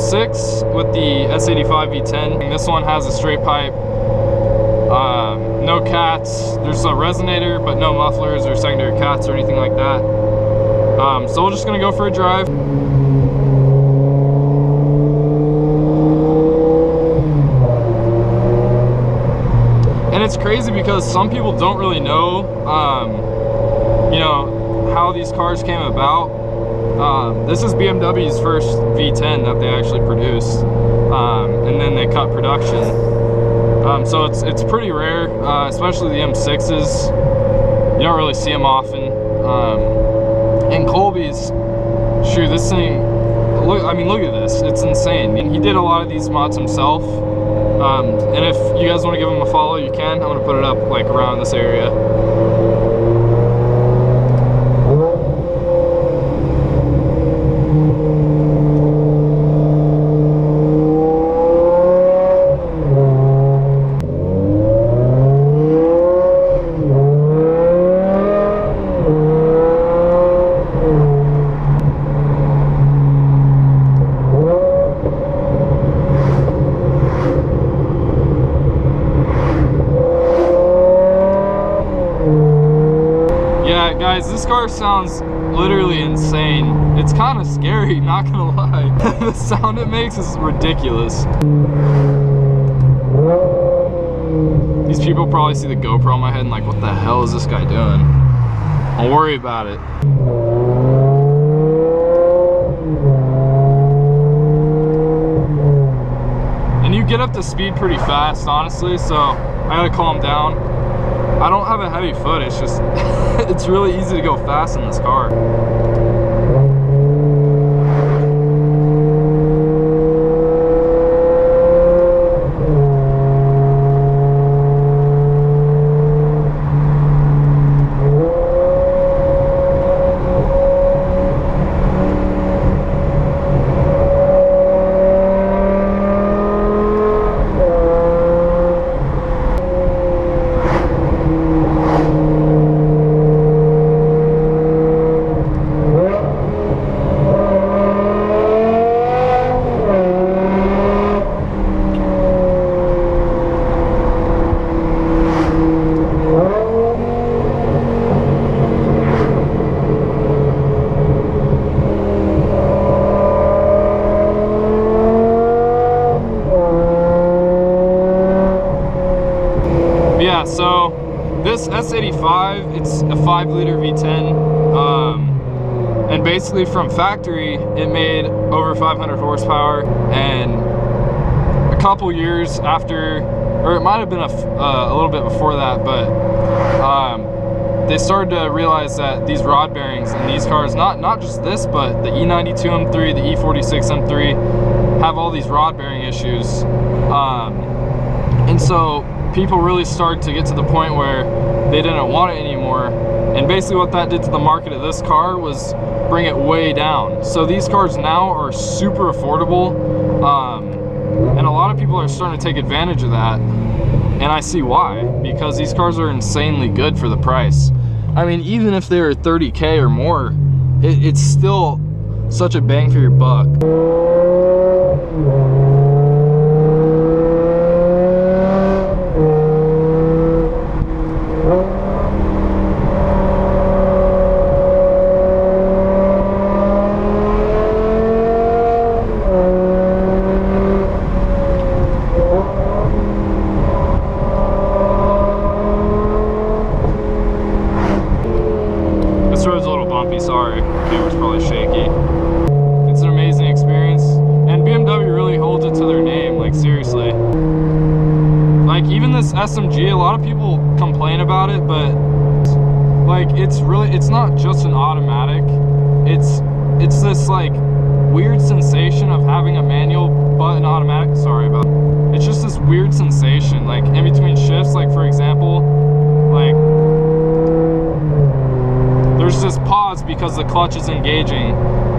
M6 with the S85 V10. This one has a straight pipe, no cats. There's a resonator, but no mufflers or secondary cats or anything like that. So we're just gonna go for a drive. And it's crazy because some people don't really know, you know, how these cars came about. This is BMW's first V10 that they actually produced, and then they cut production. So it's pretty rare, especially the M6s. You don't really see them often. And Colby's, shoot, this thing, look at this, it's insane. And he did a lot of these mods himself. And if you guys want to give him a follow, you can. I'm going to put it up like around this area. Guys, this car sounds literally insane. It's kind of scary, not gonna lie. The sound it makes is ridiculous. These people probably see the GoPro on my head and like, what the hell is this guy doing? Don't worry about it. And you get up to speed pretty fast, honestly, so I gotta calm down. I don't have a heavy foot, it's just, it's really easy to go fast in this car. Yeah, so this S85, it's a 5-liter V10, and basically from factory it made over 500 horsepower, and a couple years after, or it might have been a little bit before that, but they started to realize that these rod bearings in these cars, not just this, but the E92 M3, the E46 M3, have all these rod bearing issues, and so people really started to get to the point where they didn't want it anymore. And basically what that did to the market of this car was bring it way down. So these cars now are super affordable, and a lot of people are starting to take advantage of that. And I see why, because these cars are insanely good for the price. I mean, even if they were 30K or more, it's still such a bang for your buck. This road's a little bumpy, sorry. Camera's probably shaky. It's an amazing experience, and BMW really holds it to their name, like seriously. Like even this SMG, a lot of people complain about it, but like it's not just an automatic. It's this like weird sensation of having a manual but an automatic. Sorry about it. It's just this weird sensation, like in between shifts, like for example, like there's this pause because the clutch is engaging.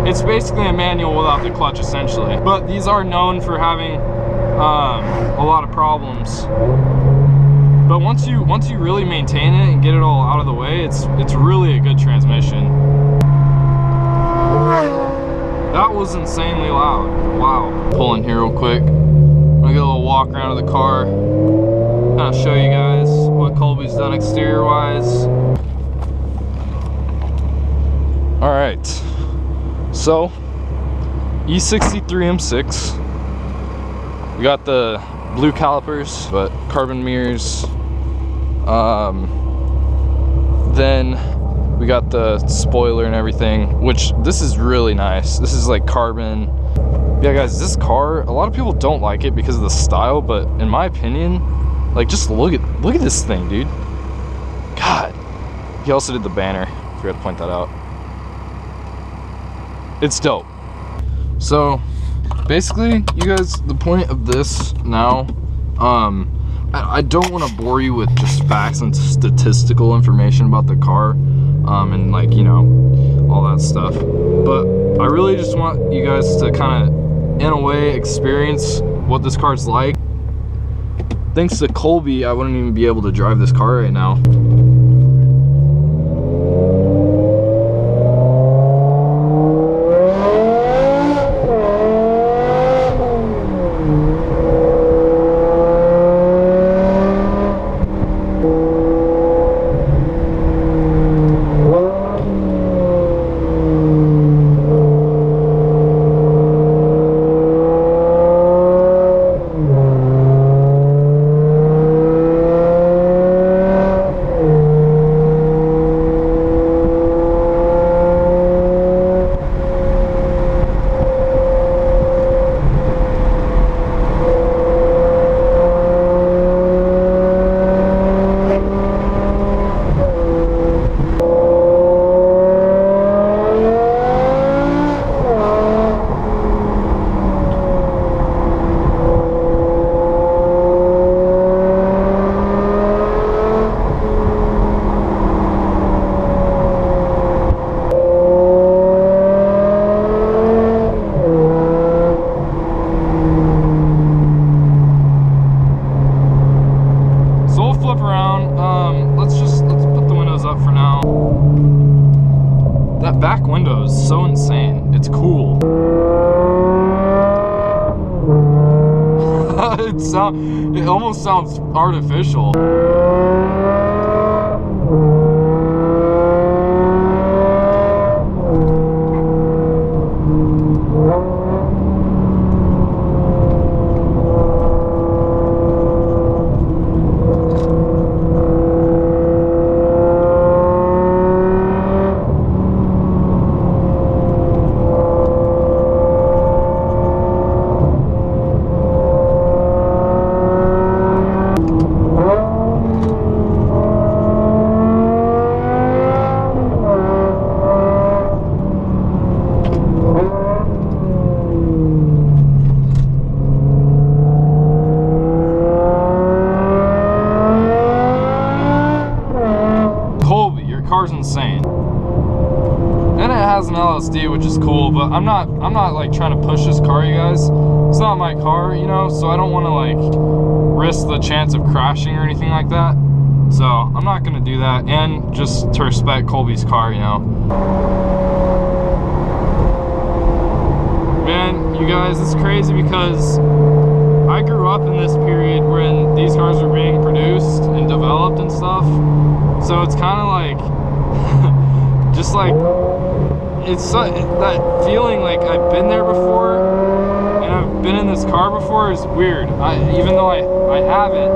It's basically a manual without the clutch essentially. But these are known for having a lot of problems. But once you really maintain it and get it all out of the way, it's really a good transmission. That That was insanely loud. Wow. Pull in here real quick. I'm gonna get a little walk around of the car. Kind of show you guys what Colby's done exterior wise. All right. So, E63 M6. We got the blue calipers, but carbon mirrors. Then we got the spoiler and everything, which this is really nice. This is like carbon. Yeah, guys, this car, a lot of people don't like it because of the style, but in my opinion, like, just look at this thing, dude. God. He also did the banner. Forgot to point that out. It's dope. So basically, you guys, the point of this now, I don't want to bore you with just facts and statistical information about the car, and like, you know, all that stuff, but I really just want you guys to kind of, in a way, experience what this car's like. Thanks to Colby, I wouldn't even be able to drive this car right now. Back window is so insane. It's cool. It almost sounds artificial. Car's insane, and it has an LSD, which is cool, but I'm not like trying to push this car, you guys. It's not my car, you know, so I don't want to like risk the chance of crashing or anything like that, so I'm not gonna do that, and just to respect Colby's car, you know. Man, you guys, it's crazy because I grew up in this period when these cars were being produced and developed and stuff, so it's kind of like just like, it's that feeling like I've been there before and I've been in this car before is weird. Even though I haven't,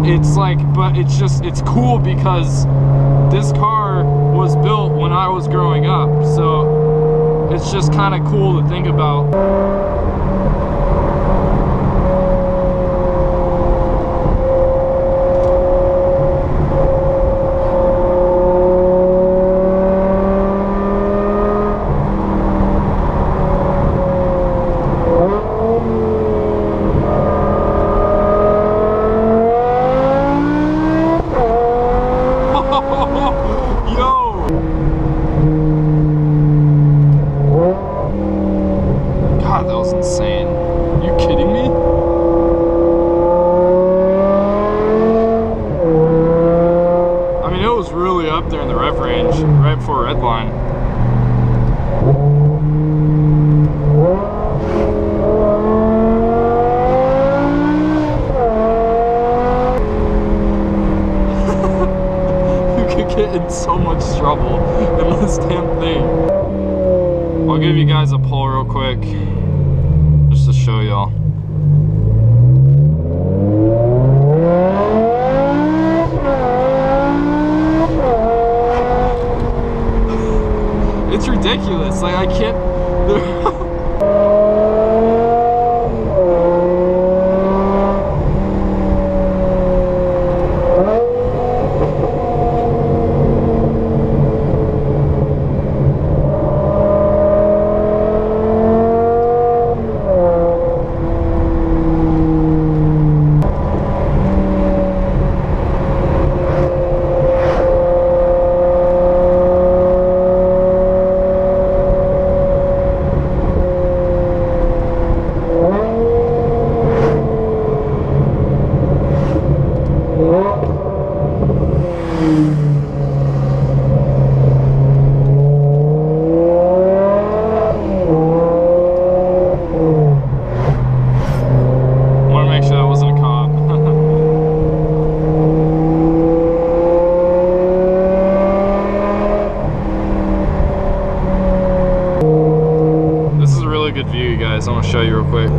it's like, but it's cool because this car was built when I was growing up, so it's just kind of cool to think about. right before red line. You could get in so much trouble in this damn thing. I'll give you guys a pull real quick just to show y'all. It's ridiculous, like I can't. Good view, you guys. I want to show you real quick.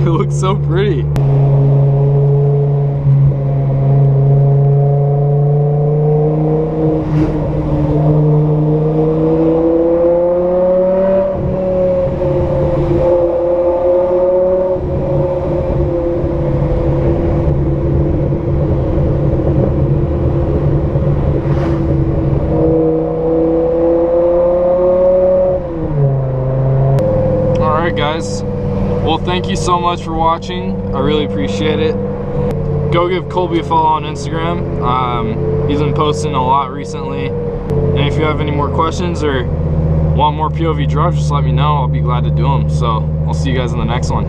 It looks so pretty. Guys, well, thank you so much for watching. I really appreciate it. Go give Colby a follow on Instagram. He's been posting a lot recently, and if you have any more questions or want more POV drives, just let me know. I'll be glad to do them. So I'll see you guys in the next one.